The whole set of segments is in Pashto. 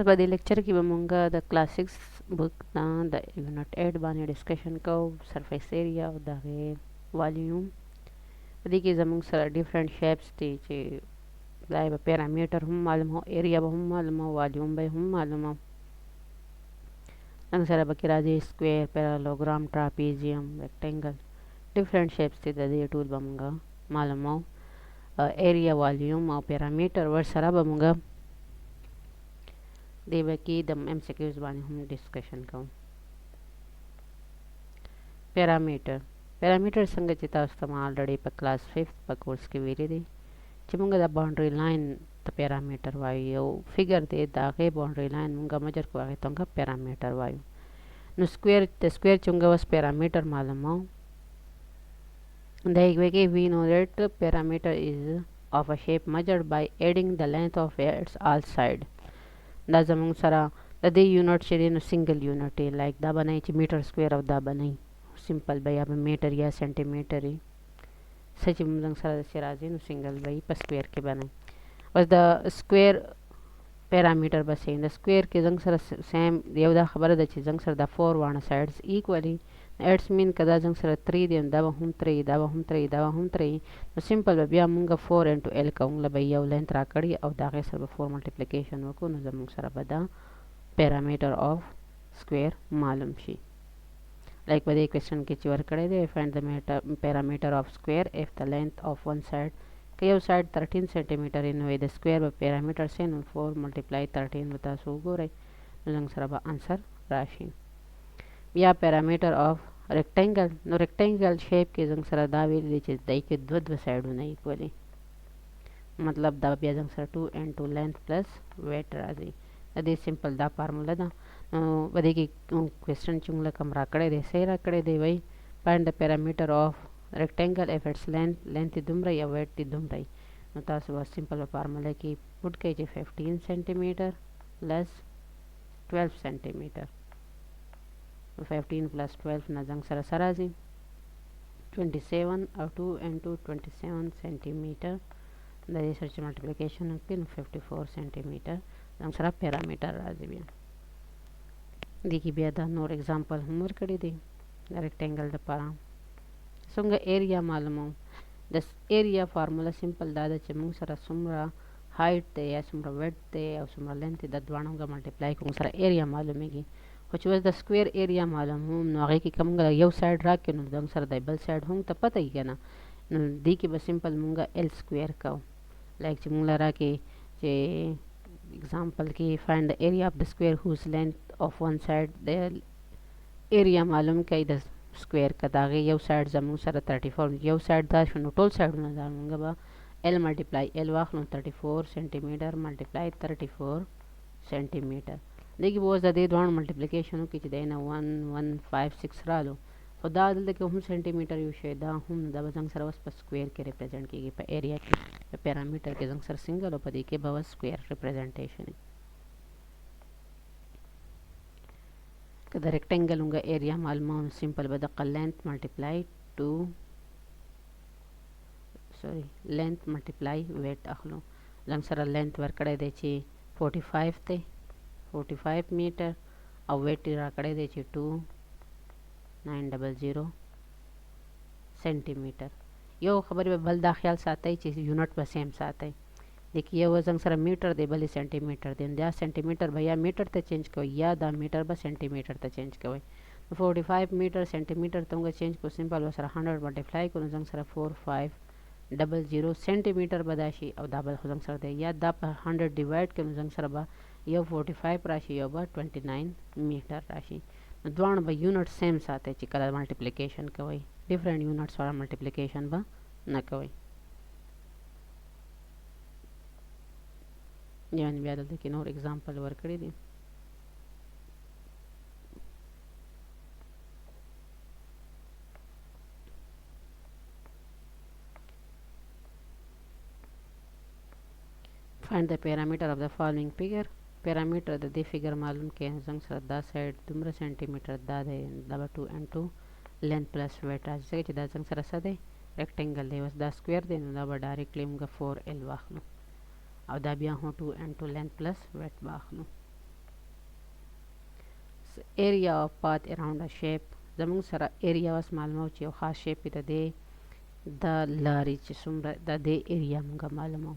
په دې لیکچر کې به مونږه د کلاس 6 بک نه د یونټ 8 باندې ډسکشن کوو سرفیس ایریا او د هغې والیوم. په دې کې زموږ سره ډیفرنٹ شیپس دي چې دا به پیرامیټر هم معلومه، ایریا به هم معلومه، والیوم به هم معلومه. څنګه سره پکې راځي سکویر، پیرالوګرام، ټراپیزیم، ریکټنګل، ډیفرنٹ شیپس دي د دې ټول به مونږه معلومو. ایریا، والیوم او پیرامیټر ورسره به مونږه دی به کې د ایم سی کیوز باندې هم ډسکشن کوم. پیرامیټر څنګه چې تاسو ته ما الریډي په کلاس 5 په کورس کې ویلي دي چې مونږ د باونډري لاین ته پیرامیټر وایو. یو فګر دی د هغې باونډري لاین مونږه مجر کوو، هغې ته مونږه پیرامیټر وایو. نو سکویر چې مونږه اوس پیرامیټر معلومو دا یې کې وی نو دیٹ پیرامیټر از of a shape measured by adding the length of its all side. دا زموږ سره د دې یونټ چې دی نو سنګل یونټ دی، لایک دا بنئ چې میټر سکویر او دا بنئ سمپل به یا به میټر یا سنټي میټر وي. څه چې موږ سره داسې راځي نو سنګل به وي، په سکویر کې بنئ. اوس د سکویر پیرامیټر به سیم د سکویر کې زنګ سره سیم یو دا خبره ده چې زنګ سره د 4 واړه سایډز ایکوالي ایټس مین که دا زنګ سره 3 دی دا به هم 3 دا به هم 3 دا به هم 3 نو سمپل به بیا مونږ 4 انټو ال کوو، له به یو لینت راکړي او د هغې سره به 4 ملټیپلیکیشن وکړو نو زموږ سره به دا پیرامیټر آف سکویر معلوم شي. لایک په دې کوېسچن کې چې ورکړی دی فایند د پیرامیټر آف سکویر اف د لینت آف ون سایډ که یو سایډ 13 سینټي میټر نو د سکویر به پیرامیټر سي نو 4 ملټیپلای 13 به تاسو وګورئ نو زموږ سره به انسر راشي. یا پیرامیټر آف ریکټنګل، نو ریکټنګل شیپ کې زموږ سره دا ویلي دی چې دای کې دوه سایډونه ایکوالي، مطلب دا بیا زموږ سره 2 انټو لینث پلس ویټ راځي. د دې سمپل دا فارموله ده. نو په دې کې کوېسچن چې موږ کوم راکړی دی صحیح راکړی دی وایي فایند د پیرامیټر آف rectangle if its length دومره یا weight دومره نو تاسو به سمپل فارموله کې پټ کړئ چې 15 سینټي میټر پلس 12 سینټي میټر 15 plus 12 نه زنګ سره سره راځي 27 او 2 into 27 سینټي میټر د دې سره چې ملټیپلیکیشن وکړئ نو 54 سینټي میټر زنګ سره پیرامیټر راځي. بیا دې کې بیا دا نور اگزامپل هم ورکړي دي د ریکټنګل لپاره. څنګه ایریا معلومو؟ د ایریا فارموله سمپل دا ده چې موږ سره څومره هایټ دی یا څومره ویډ دی او څومره لینث دی د دواړو موږ ملټیپلای کوو سره ایریا معلومیږي. خو چې اوس د سکویر ایریا معلوموم نو هغې کې که موږ یو سایډ راکړو نو زموږ سره د بل سایډ هم ته پته وي که نه، نو دې کې به سمپل موږ ال سکویر کوو. لایک چې موږ له راکړي چې اگزامپل کې فایند د ایریا اف د سکویر هوز لینث اف ون سایډ د ایریا معلوم کوي د سکویر که د هغې یو سایډ زموږ سره 34 یو سایډ دا شو نو ټول سایډونه دا موږ به ال ملټیپلای ال واخلو 34 سینټي میټر ملټیپلای 34 سینټي میټر. دې کې به اوس د دې دواړو ملټیپلیکیشن وکړي چې دی نه 1156 رالو خو دا دلته کې هم سینټي میټر یو شی دا هم دا به زموږ سره اوس په سکویر کې ریپرزینټ کېږي، په ایریا کې په پیرامیټر کې زموږ سره سنګل او په دې کې به اوس سکویر ریپرزینټیشن وي. که د ریکټنګل موږ ایریا معلومو نو سمپل به دقه لینث ملټیپلای لینث ملټیپلای ویټ اخلو. زموږ سره لینث ورکړی دی چې 45 دی 45 میټر او ویټ یې راکړی دی چې 2900 سینټي میټر. یو خبرې به بل دا خیال ساتئ چې یونټ به سیم ساتئ. देखिए یو زنګ سره میټر دی بلې سینټي میټر دی، دا سینټي میټر به یا میټر ته چینج کوئ یا دا میټر به سینټي میټر ته چینج کوئ. 45 میټر سینټي میټر ته موږ چینج کوو سمپل به سره 100 ملټیپلای کوو نو زنګ سره 4500 سینټي میټر به دا شي او دا به زنګ سره دی یا دا په 100 ډیوایډ کړو نو زنګ سره به یو 45 راشي یو به 29 میټر راشي. نو دواړه به یونټ سیم ساتئ چې کله ملټیپلیکیشن کوئ، ډیفرنٹ یونټس والا ملټیپلیکیشن به نه کوئ. یعنی بیا دلته کې نور اگزامپل ورکړي دي. find the parameter of the following figure. پیرامیټر د دې فیګر معلوم کړئ. زنګ سره دا سایډ دومره سینټي میټر دا دی دا به 2 انټو لینث پلس ویټ راځي ځکه چې دا زنګ سره څه دی ریکټنګل دی. اوس دا سکویر دی نو دا به ډایرکټلی موږ 4L واخلو او دا بیا هم 2 انټو لینث پلس ویټ واخلو. area of path around a shape زمونږ سره area اوس معلومه چې یو خاص شیپ د دې د لارې چې څومره د دې area مونږه معلومه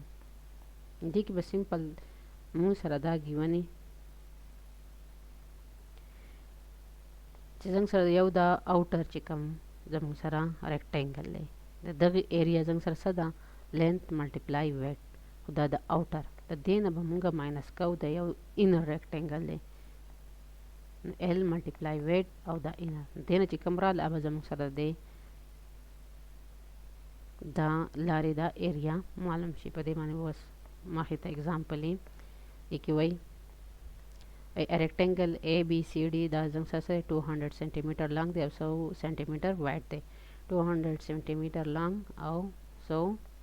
دې کې به سمپل مونږ سره دا ګیونی چې زمونږ سره یو دا اوټر چې کوم زمونږ سره ریکټینګل دی د دغه area زمونږ سره څه ده length multiply width خو دا د اوټر د دې نه به مونږه ماینس کوو د یو inner rectangle دی L multiply width او دا inner دې نه چې کوم راغله هغه به زمونږ سره دی دا لارې دا area معلوم شي په دې باندې اوس مخې ته اگزامپل یې کې وایي a rectangle ABCD دا زموږ سره 200 سنټیمټر لانګ دی او 100 سنټیمټر وایډ دی 200 سنټیمټر لانګ او 100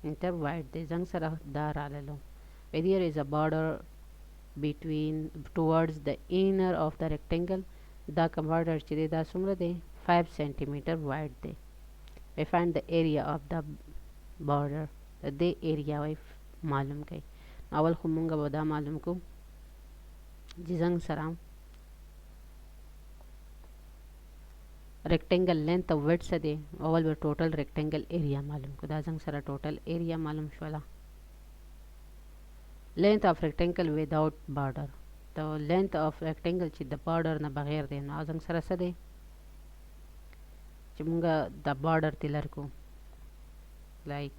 meter wide دی زموږ سره دا راللو there is a border between towards the inner of the rectangle دا کوم border چې دی دا څومره دی 5 سنټیمټر wide دی we find the area of the border the area وای معلوم کړئ اول خو مونږ به دا معلوم کو چې څنګه سره rectangle length او width څه دی اول به total rectangle area معلوم کو دا څنګه سره total area معلوم شولا length of rectangle without border the length of rectangle چې د border نه بغیر دی نو څنګه سره څه دی چې مونږ د border تلر کو like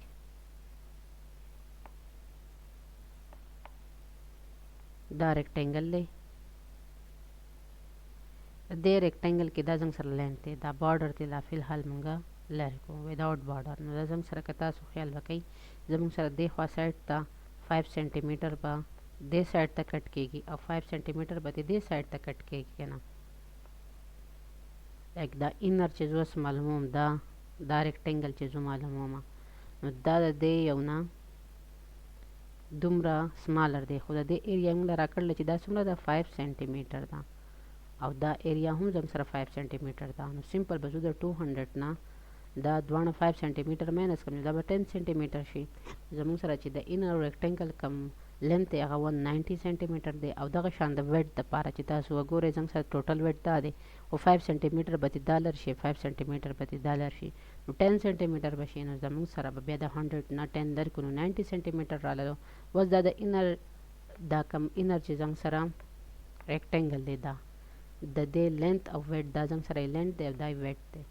دا rectangle دی د rectangle کې دا څنګه سره length دی دا border دی لا فل حال مونږه لری کو without border نو دا څنګه سره کتا سو خیال وکړئ زموږ سره د خوا سایډ ته 5 سنټیمټر با د سایډ ته کټ کیږي او 5 سنټیمټر به د سایډ ته کټ کیږي کنه لکه دا انر چې زوس معلوموم دا rectangle چې زو معلوموم نو دا د یو نه دومره سمالر دی خو د دې ایریا موږ راکړل چې دا څومره ده 5 سنټیمټر ده او دا ایریا هم زم سره 5 سنټیمټر ده نو سمپل به زو د 200 نه دا دوانه 5 سنټیمټر ماینس کړم دا به 10 سنټیمټر شي زموږ سره چې د انر ریکټنګل کم لینث هغه 190 سنټیمټر دی او دغه شان د ویډ د پاره چې تاسو وګورئ زموږ سره ټوټل ویډ دا دی او 5 سنټیمټر به ډالر شي 5 سنټیمټر به ډالر شي نو 10 سنټیمټر به شي نو زموږ سره به بیا د 100 نه 10 درکو نو 90 سنټیمټر رالو وز دا د انر دا کم انر چې زموږ سره ریکټنګل دی دا د دې لینث او ویډ دا زموږ سره لینث دی او دا ویډ دی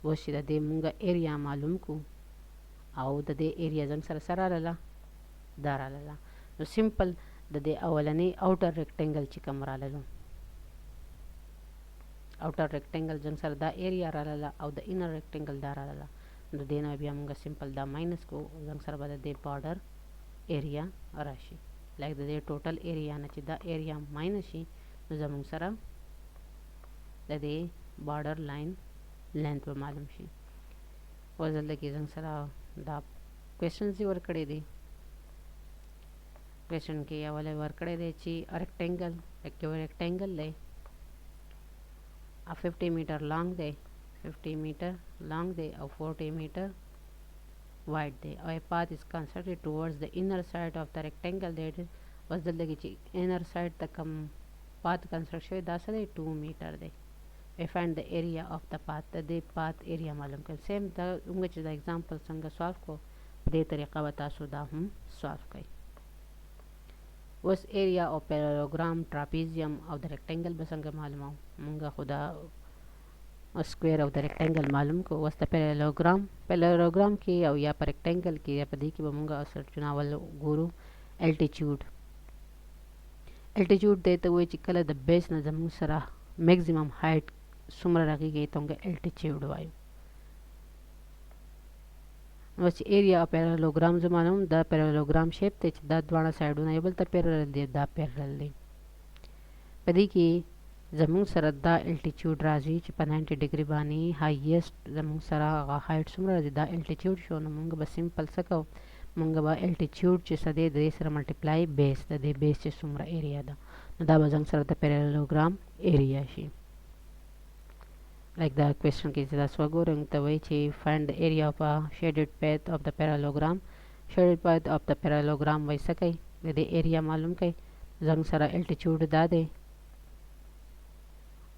اوس چې د دې مونږه ایریا معلوم کو او د دې ایریا زموږ سره سره رااله دا رااله نو سمپل د دې اولنی اوټر ریکټنګل چې کوم رااله outer rectangle زموږ سره دا ایریا رااله او د انر ریکټنګل دا رااله نو دې نه بیا مونږ سمپل دا ماینس کو زموږ سره به د بارډر ایریا راشي لکه د دې ټوټل ایریا نه چې دا ایریا ماینس شي نو زموږ سره د دې بارډر لاین length به معلوم شي وزل کې زموږ سره دا کوېشنز ورکړي دي کوېشن کې اوله ورکړي دي چې rectangle دی 50 meter long دی 50 meter long دی او 40 meter wide دی او a path is constructed towards the inner side of the rectangle that is وزل کې چې inner side ته کوم path construct شوی دا سره 2 meter دی we find the area of the path the path area معلوم کړئ سیم دا موږ چې دا एग्जांपल څنګه سولف کو دې طریقه به تاسو دا هم سولف کړئ اوس area of parallelogram trapezium او د rectangle به څنګه معلومو موږ خدا square او د rectangle معلوم کو اوس د parallelogram کې او یا پر rectangle کې یا په دې کې به موږ اصل چناول ګورو altitude دې ته وایي چې کله د بیس نه زموږ سره maximum height څومره راغیږي ته موږ الټیچیوډ وایو نو چې ایریا اف پیرالوګرام زمانوم دا پیرالوګرام شیپ ته چې دا دواړه سایډونه یو بل ته پیرل دي دا پیرل دي په دې کې زموږ سره دا الټیچیوډ راځي چې په 90 ډیګري باندې هایست زموږ سره هغه هایټ څومره راځي دا الټیچیوډ شو نو موږ به سمپل څه کوو موږ به الټیچیوډ چې څه دی د دې سره ملټیپلای بیس د دې بیس چې څومره ایریا ده نو دا به زموږ سره د پیرالوګرام ایریا شي like the question کې چې تاسو وګورئ ته وایي چې find the area of a shaded path of the parallelogram shaded path of the parallelogram وایي څه کوي د دې ایریا معلوم کوي زموږ سره الټیچیوډ دا دی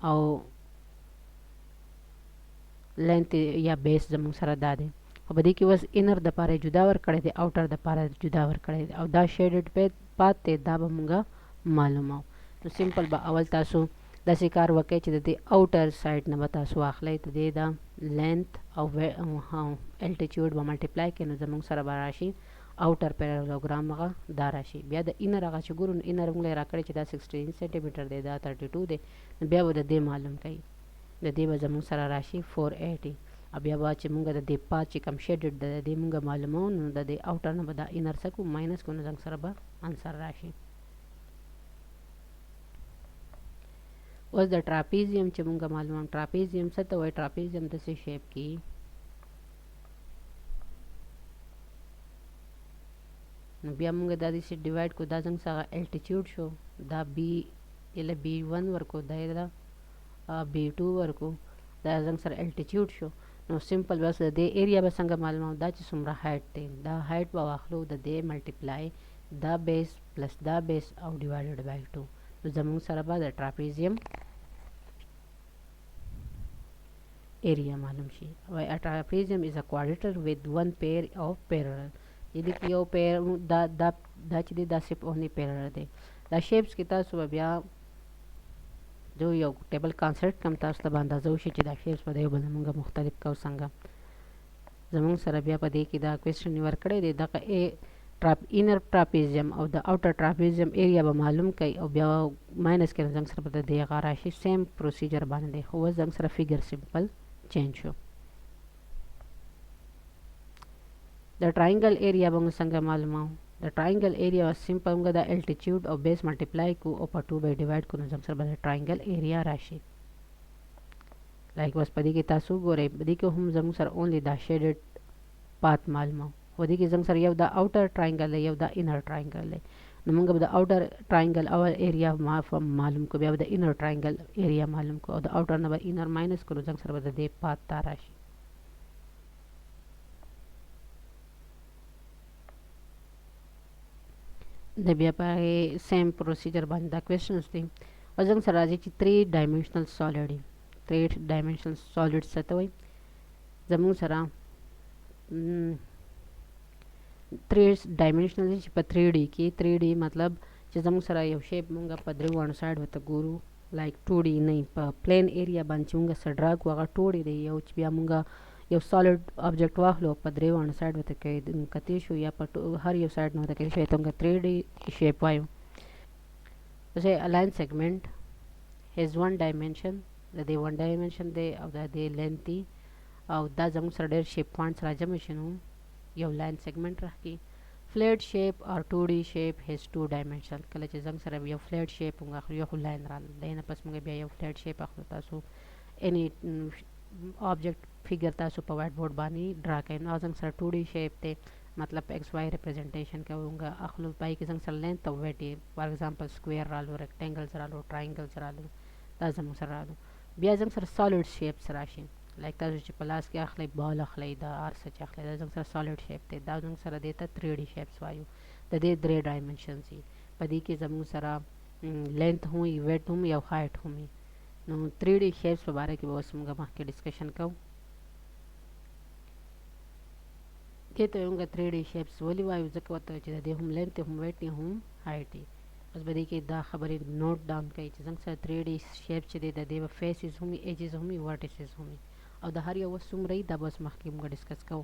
او لینث یا بیس زموږ سره دا دی. خو په دې کې اوس انر د پاره جدا ورکړی دی، اوټر د پاره جدا ورکړی دی، او دا شیډډ پات دی، دا به مونږه معلومو. نو سمپل به اول تاسو داسې کار وکړئ چې د دې اوټر سایډ نه به تاسو واخلئ د دې دا لینث او الټیچیوډ به ملټیپلای کړئ، نو زموږ سره به راشي اوټر پیرالوګرام هغه دا راشي. بیا د انر هغه چې ګورو انر موږ راکړی چې دا 16 سینټي میټر دی، دا 32 دی، نو بیا به د دې معلوم کړئ. د دې به زموږ سره راشي 480. او بیا به چې موږ د دې پات چې کم شیډډ د دې موږ معلومو، نو د دې اوټر نه به دا انر څه کوو ماینس کوو، نو زموږ سره به انسر راشي. اوس د ټراپیزیم چې موږ معلومو، ټراپیزیم څه ته وایي؟ ټراپیزیم داسې شیپ کې نو بیا موږ دا داسې ډیوایډ کو، دا زموږ سره الټیچیوډ شو، دا بی یله B1 ورکو، دا یله B2 ورکو، دا زموږ سره الټیچیوډ شو. نو سمپل بس د دې ایریا به څنګه معلومو؟ دا چې څومره هایټ دی، دا هایټ به واخلو د دې ملټیپلای دا بیس پلس دا بیس او ډیوایډډ بای 2. نو زموږ سره به د ټراپیزیم area معلوم شي. A trapezium is a quadrilateral with one pair of parallel. یعنی کې یو پیر دا چې دی دا صرف اونلی پیرالل دی. دا شیپس کې تاسو بیا جو یو ټیبل کانسپټ کم تاسو ته اندازه وشي چې دا شیپس په یو بل موږ مختلف کو څنګه. زموږ سره بیا په دې کې دا کوېسچن ورکړی دی، دغه inner trapezium او د outer trapezium area به معلوم کړئ او بیا ماینس کړئ، زموږ سره به د دې هغه راشي. سیم پروسیجر باندې دی، خو اوس زموږ سره فیګر سمپل چینج شو. د ټراینګل ایریا به موږ څنګه معلومو؟ د ټراینګل ایریا سمپل موږ د الټیچیوډ او بیس ملټیپلای کو او په 2 به ډیوایډ کو، نو زموږ سره به د ټراینګل ایریا راشي. لایک بس په دې کې تاسو ګورئ، په دې کې هم زموږ سره اونلی دا شیډډ پات معلومو، خو دې کې زموږ سره یو دا اوټر ټراینګل دی، یو دا انر ټراینګل دی. نو موږ به د اوټر ټراینګل اول ایریا معلوم کو، بیا به د انر ټراینګل ایریا معلوم کو، او د اوټر نه به انر ماینس کړو، زموږ سره به د دې پات تا راشي. د بیا په سیم پروسیجر باندې دا کوېسچنز دي. او زموږ سره راځي چې 3 ډایمنشنل سالډ. 3 ډایمنشنل سالډ څه ته وایي؟ زموږ سره 3 ډایمنشنل چې په 3D کې 3D مطلب چې زموږ سره یو شیپ موږ په درې وانه سایډ ورته ګورو، لایک 2D نه په پلین ایریا باندې چې موږ سره ډرا کوو هغه 2D دی. یو چې بیا موږ یو سالډ آبجیکټ واخلو په درې وانه سایډ ورته کتې شو، یا په هر یو سایډ نه ورته کتې شو، ته موږ 3D شیپ وایو. say a line segment has one dimension، د دې 1 dimension دی او د دې length دی، او دا زموږ سره ډېر شیپ پوینټس راجمع شي، نو یو لاین سیګمنټ راکړي. فلیټ شیپ اور 2D شیپ هیز 2 ډایمنشن. کله چې زموږ سره یو فلیټ شیپ موږ اخلو، یو لاین راغله، د نه پس موږ بیا یو فلیټ شیپ اخلو. تاسو اني آبجیکټ فیګر تاسو په وایټ بورډ باندې ډرا کړئ. نو زموږ سره 2D شیپ دی، مطلب ایکس وائی ریپرزنټیشن کوونګه اخلو، پای کې زموږ سره لینث او ویډ دی. فار ایگزامپل سکویر رالو، ریکټینګلز رالو، ټراینګلز رالو، دا زموږ سره رالو. بیا زموږ سره سالډ شیپس راشي، لایک تاسو چې په لاس کې اخلئ، بال اخلئ، دا هر څه چې اخلئ، دا زموږ سره سالډ شیپ دی. دا زموږ سره دی ته 3D شیپس وایو. د دې 3 ډایمنشنز دي، په دې کې زموږ سره لینث هم وي، ویډ هم وي او هایټ هم وي. نو 3D شیپس په باره کې به اوس موږ مخکې ډسکشن کوو. دې ته موږ 3D شیپس ولې وایو؟ ځکه ورته چې د دې هم لینث هم ویډ دی هم هایټ دی. بس په دې کې دا خبرې نوٹ ډاون کړئ چې زموږ سره 3D شیپ چې دی د دې به فیسز هم وي، ایجز هم وي، ورټیسز هم وي، او د هر یو څومره وي دا به اوس مخکې موږ ډسکس کوو.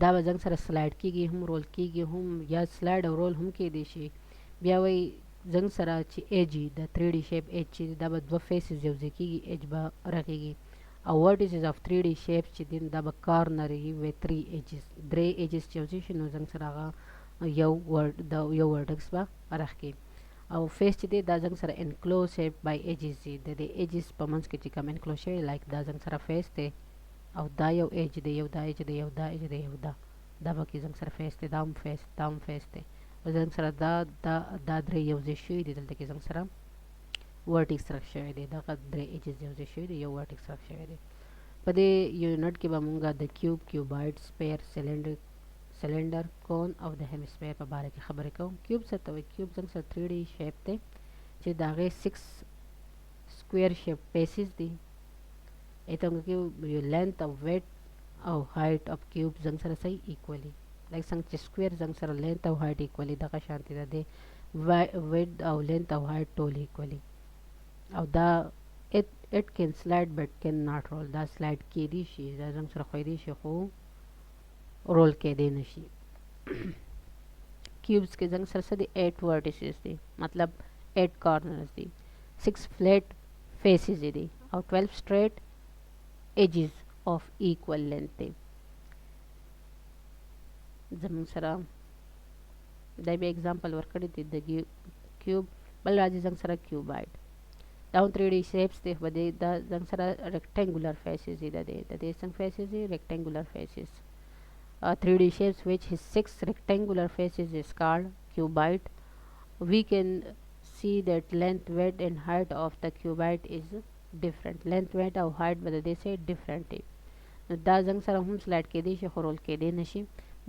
دا به زموږ سره سلایډ کېږي هم، رول کېږي هم، یا سلایډ او رول هم کېدی شي. بیا وایي زموږ سره چې ایج وي، د 3D شیپ ایج چې دا به 2 فیسز یو ځای کېږي، ایج به رغېږي. او ورټیسز اف 3D شیپ چې دي دا به کارنر وي وی 3 ایجز، 3 ایجز چې یو ځای شي، نو زموږ سره هغه یو ورټکس به رغېږي. او فیس چې دی دا زموږ سره انکلوز شیپ بای ایجز دي، د دې ایجز په منځ کې چې کوم انکلوز شوی، لایک دا زموږ سره فیس دی، او دا یو ایج دی، یو دا ایج دی، یو دا ایج دی، یو دا به کې زموږ سره فیس دی، دا هم فیس، دا هم فیس دی. او زموږ سره دا درې یو ځای شوي دي، دلته کې زموږ سره ورټکس رغ شوی دی، دغه درې ایجز یو ځای شوي دي، یو ورټکس رغ شوی دی. په دې یونټ کې به موږ د کیوب، کیوبایډ، سپیر، سلنډر، کون او د هیمسفیر په باره کې خبرې کوم. کیوب څه ته وایي؟ کیوب زموږ سره 3D شیپ دی چې د هغې 6 square shape faces دي ایتونګه کې یو length او width او height of cube زنګ سره صحیح equally like څنګه چې square زنګ سره length او height equally دغه شانتي ده د width او length او height ټول equally او دا it can slide but cannot roll دا slide کېدی شي دا زنګ سره خوېدی شي خو رول کېدی نشي cubes کې زنګ سره څه دي 8 vertices دي مطلب 8 corners دي 6 flat faces دي او 12 straight edges of equal length دي زموږ سره دا به example ورکړی دی د cube بل راځي زنګ سره cuboid دا 3D shapes دي بده دا زنګ سره rectangular faces دي د دې څنګه faces دي rectangular faces 3D shapes which has 6 rectangular faces is called cuboid. We can see that length, width and height of the cuboid is different. Length, width or height but they say different. دا زنګ سره هم سلایډ کې دي شي خورول کې دي نشي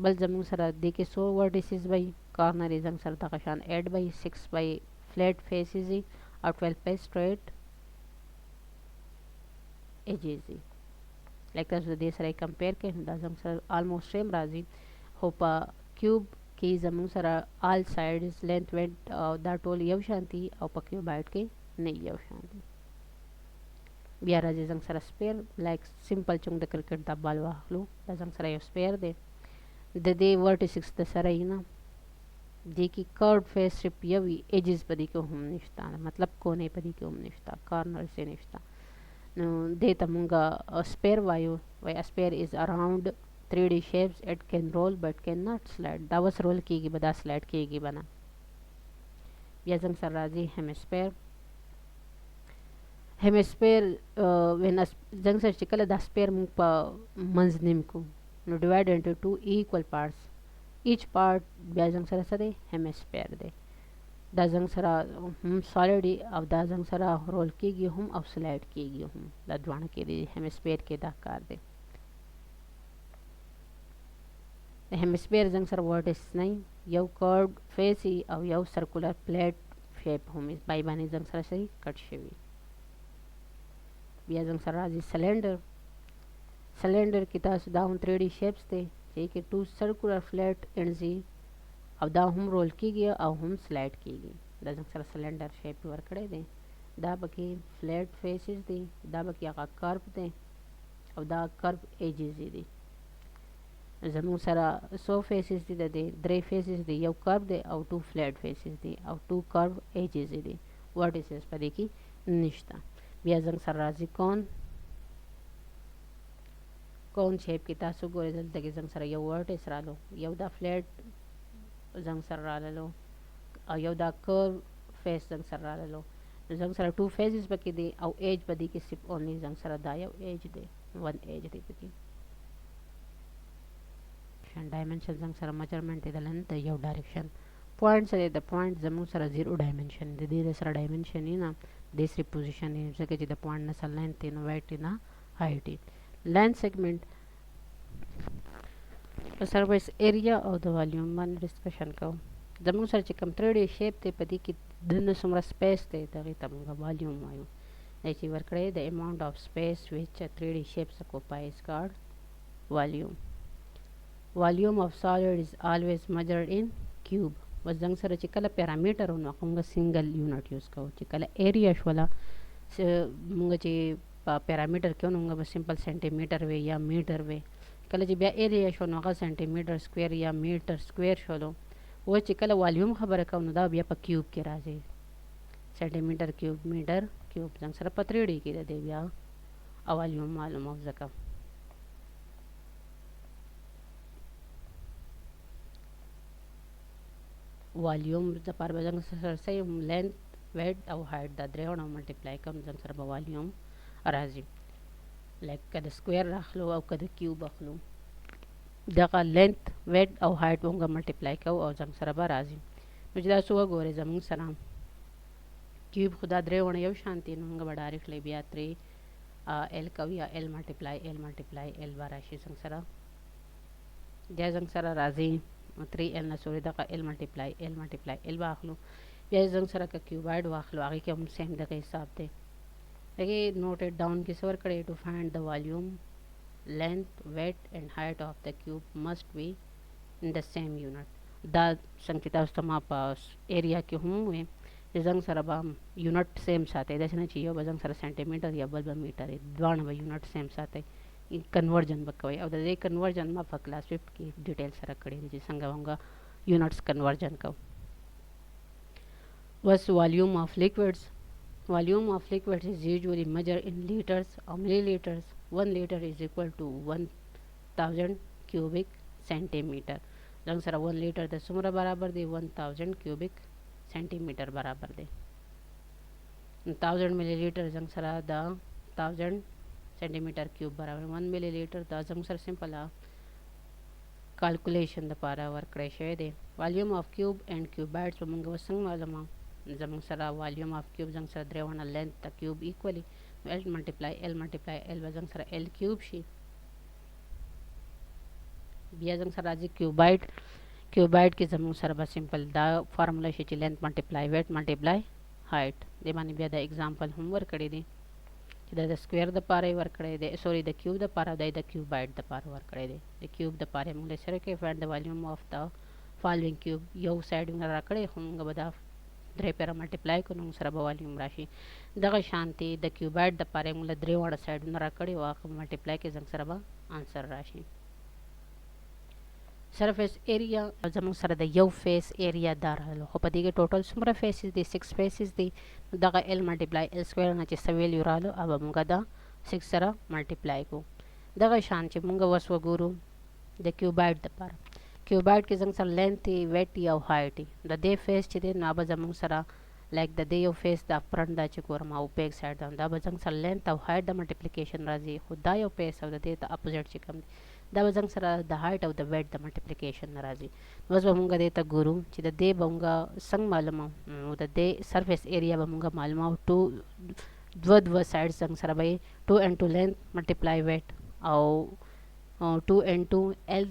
بل زموږ سره د کې 100 vertices by corner زنګ سره د قشان 8 by 6 by flat faces or 12 by straight edges like تاسو د دې سره کمپیر کړئ دا زموږ سره almost same راځي خو په کیوب کې زموږ سره all sides length width دا ټول یو شانتي او په کیوبایډ کې نه یو شانتي بیا راځي زموږ سره سپیر لایک سمپل چونګ د کرکټ د بال واخلو دا زموږ سره یو سپیر دی د دې ورټیسز د سره یې نه دې کې curved face strip یو وي edges په دې کې هم نشته مطلب کونې په دې کې هم نشته کارنر یې نشته نو دې ته مونږه سپیر وایو وای سپیر از اراوند 3D shapes it can roll but cannot slide دا وس رول کیږي به دا سلایډ کیږي بنا بیا زموږ سره راځي هیمسفیر when زنګ سره چې کله دا سپیر مونږ په منځ نیم کو نو divide into two equal parts each part بیا زنګ سره څه دی هیمسفیر دی دا زنګ سره هم سالډ او دا زنګ سره رول کیږي هم او سلایډ کیږي هم دا دوانه کې دی هیمسفیر کې دا کار دی هیمسفیر زنګ سره ورټس نه یو کارډ فیس او یو سرکولر پلیټ شیپ هم بای باندې زنګ سره صحیح کټ شوی بیا زنګ سره راځي سلندر کې تاسو دا هم 3D shapes دی چې کې 2 circular flat ends او دا هم رول کیږي او هم سلایډ کیږي دا زنګ سره سلندر شیپ ورکړی دی دا بکی فلیٹ فیسز دی دا بکی هغه کرب دی او دا کرب ایجز دی زموږ سره 100 فیسز دی د دې 3 فیسز دی یو کرب دی او 2 فلیٹ فیسز دی او 2 کرب ایجز دی ورټیسز په دې کې نشته بیا زنګ سره راځي کون شیپ کې تاسو ګورئ دلته کې زنګ سره یو ورټیس رالو یو دا فلیټ زنګ سره رالو او یو دا کرو فیس زنګ سره رالو زنګ سره 2 فیسز پکې دي او ایج پدې کې صرف اونلی زنګ سره دا یو ایج دی 1 ایج دی پکې ډایمنشن زنګ سره میجرمنت دی لنت یو ډایرکشن پوینټ سره د پوینټ زموږ سره 0 ډایمنشن د دې سره ډایمنشن نه د سری پوزیشن یې ځکه چې د پوینټ نه سره لینث نه وایټ نه هایټ لاین سیگمنٹ سرفیس ایریا او د والیوم باندې ډسکشن کوو زموږ سره چې کوم 3D شیپ ته پدې کې دنه څومره سپیس ته دغه ته موږ والیوم وایو چې ورکړی د اماونت اف سپیس which 3D shapes occupies called volume volume of solid is always measured in cube وزنګ سره چې کله پیرامیټر نو موږ سنگل یونټ یوز کوو چې کله ایریا شولا موږ چې پیرامیټر کې نو موږ سمپل سنټي میټر وی یا میټر وی کله چې بیا ایریا شو نو هغه سنټي میټر سکوير یا میټر سکوير شولو و چې کله والیوم خبره کوو نو دا بیا په کیوب کې راځي سنټي میټر کیوب میټر کیوب څنګه سره په 3D کې دی بیا والیوم معلومه ځکه والیوم د پر بجنګ سره سیم لینث ویډ او هایټ دا درېونه ملټیپلای کوم ځکه سره په والیوم راځي لکه کده سکوير راخلو او کده کیوب اخلو دغه لینث ویډ او هایټ وګه ملټیپلای کوو او ځکه سره به راځي نو چې دا څو وګورئ زموږ سره کیوب خدا درېونه یو شانتي نو موږ به ډایرکټلی بیا 3 ال کوي یا ال ملټیپلای ال به راشي څنګه سره بیا څنګه سره راځي 3 نه سوري دغه ال ملټیپلای ال واخلو بیا څنګه سره ک کیوبایډ واخلو هغه کې هم سیم دغه حساب دی again note it down ki sawar kade to find the volume, length, weight and height of the cube must be in the same unit. Da sankita stama pas area ki hum jang saraba unit same sate da chana chiyo bajang sara centimeter ya balba meter dwan ba unit same sate conversion bakawai of the conversion ma fa class 5 की detail सरा कड़ी जी संगा होगा units conversion का was volume of liquids. Volume of liquids is usually measured in liters or milliliters. 1 liter is equal to 1000 cubic centimeter. जंग सरा 1 liter the सुमरा बराबर दे 1000 cubic centimeter बराबर दे 1000 milliliter जंग सरा द 1000 centimeter cube बराबर 1 milliliter द जंग सर सिंपल आ calculation the para work ratio de volume of cube and cubites among wasang malama zamang sara volume of cube jang sara drewana length the cube equally L multiply L jang sara L cube shi biya jang sara ji cubite ki zamang sara ba simple da formula shi length multiply weight multiply height de mani biya the example homework kadi di the square the pare work kade de sorry the cube the para the cubite the para work kade the cube the pare mule sare ke find the volume of the following cube yo side nga rakade hunga bada dre para multiply ko nung sara volume rashi daga shanti the cubite the pare mule dre wada side nga rakade wa multiply ke jang sara ba answer rashi surface area जमंग sir the यव face area दार हलो हो पदी के टोटल सुमरा फेसेस दी 6 फेसेस दी दगा l multiply l square नचे सवेल युरालो अब मुंगा दा 6 सरा मल्टीप्लाई को दगा शान चे मुंगा वसव गुरु द क्यूबाइड द पर क्यूबाइड के जंग सर लेंथ वेट या हाइट द दे फेस चे दे नाबा जमंग सरा लाइक द दे यव फेस द फ्रंट दा चे कोरमा उपेक साइड दा बजंग सर लेंथ और हाइट द मल्टीप्लिकेशन राजी खुदा यव face of the they the opposite चे कम da bajang sara the height of the weight the multiplication narazi was bamunga de ta guru chi da de bunga sang malama da de surface area bamunga malama to dwa sides sang sara by 2 and 2 length multiply weight au 2 and 2 l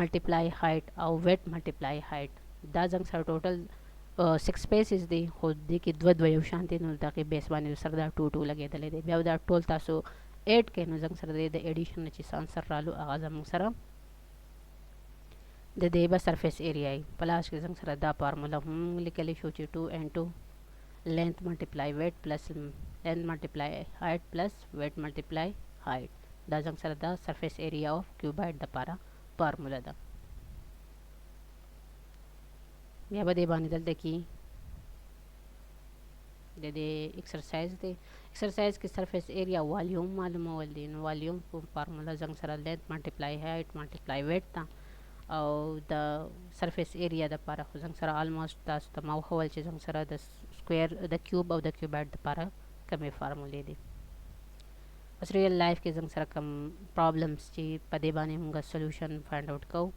multiply height au weight multiply height da jang sara total 6 spaces de khod de ki dwa shanti nul ta ke base bani sara da 2 2 lage dale de bya da total taso 8 के जंग सर दे the addition ची आंसर रालू आगाज हम sir the देबा surface area plus के जंग सर दा फार्मूला हम लिखले शोची 2 and 2 length multiply weight plus length multiply height plus weight multiply height दा जंग सर दा सरफेस एरिया ऑफ क्यूबाइड द पारा फार्मूला दा या बदे बानी दल देखी दे एक्सरसाइज की सरफेस एरिया वॉल्यूम मालूम होल दिन वॉल्यूम फार्मूला जंग सरा length multiply height multiply weight था और द सरफेस एरिया द पारा जंग सरा ऑलमोस्ट दास द माउ होल चे जंग सरा द square the cube of the cuboid द पारा कमे फार्मूले दे बस रियल लाइफ के जंग सरा कम प्रॉब्लम्स ची पदे बाने मुंगा सॉल्यूशन फाइंड आउट को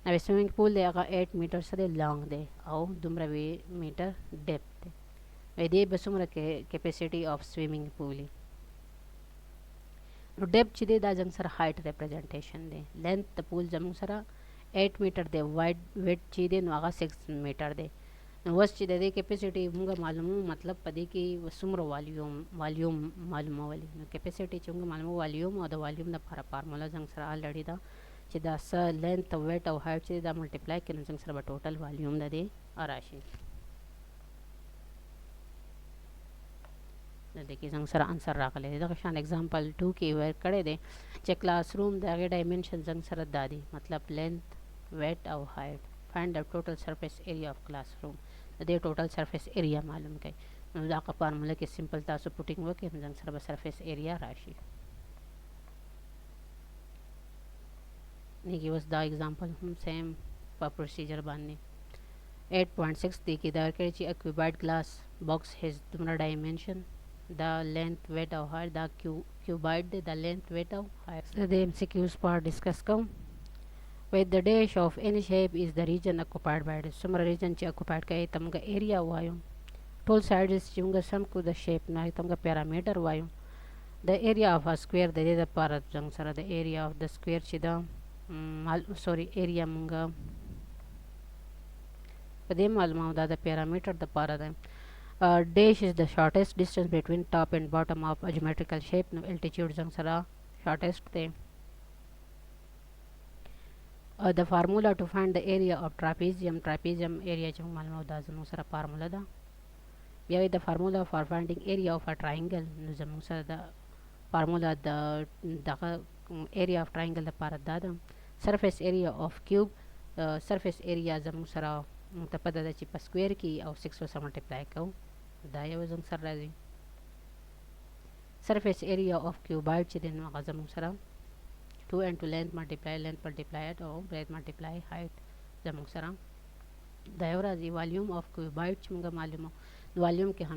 ना स्विमिंग पूल दे अगा 8 मीटर से दे लॉन्ग दे और दुमरा वे मीटर डेप्थ दे वे बसुमरा के capacity of swimming pool depth चिदे दा जंग सरा height representation they length the pool जंग सरा 8 मीटर दे वाइड वेट चिदे नवागा 6 मीटर दे वस चिदे दे कैपेसिटी मुंगा मालूम मतलब पदे की वसुमरा वॉल्यूम मालूम वाली कैपेसिटी चुंगा मालूम वॉल्यूम और द वॉल्यूम द फार्मूला जंग सरा ऑलरेडी दा चिदा स लेंथ वेट और हाइट चिदे दा मल्टीप्लाई के जंग सरा टोटल वॉल्यूम द दे राशि देखिए जंग सर आंसर राखले दे शान एग्जांपल 2 की वर्क करे दे चे क्लासरूम दागे डायमेंशन जंग सर दादी मतलब लेंथ वेट और height find the total surface area of classroom they total surface area मालूम के दा का फार्मूला के सिंपल ता सो पुटिंग वर्क के जंग सर सरफेस एरिया राशि देखिए बस दा एग्जांपल हम सेम पर प्रोसीजर बानने 8.6 देखिए दा करे ची क्यूबाइड ग्लास बॉक्स हैज तुम्हारा dimension the length weight of height the cubite the length weight of height so the MCQs part discuss come with the dash of any shape is the region occupied by it sumra region ch occupied kai tamga area vayu total sides chunga sum ku the shape na tamga parameter vayu the area of a square the para jang sara the area of the square chi the sorry area munga pade maluma da the parameter the para the dash is the shortest distance between top and bottom of a geometrical shape. No altitude zang sara shortest te. The formula to find the area of trapezium area chung malum da zang sara formula da. Bia the formula for finding area of a triangle no zang sara the formula the area of triangle the para da surface area of cube surface area zang sara tapada da chipa square ki au 6 से multiply kau da ya zang sara di surface area of cuboid chidin ma zang sara 2 into length multiply height or breadth multiply height zang sara da ya volume of cuboid chunga मालूम volume के हम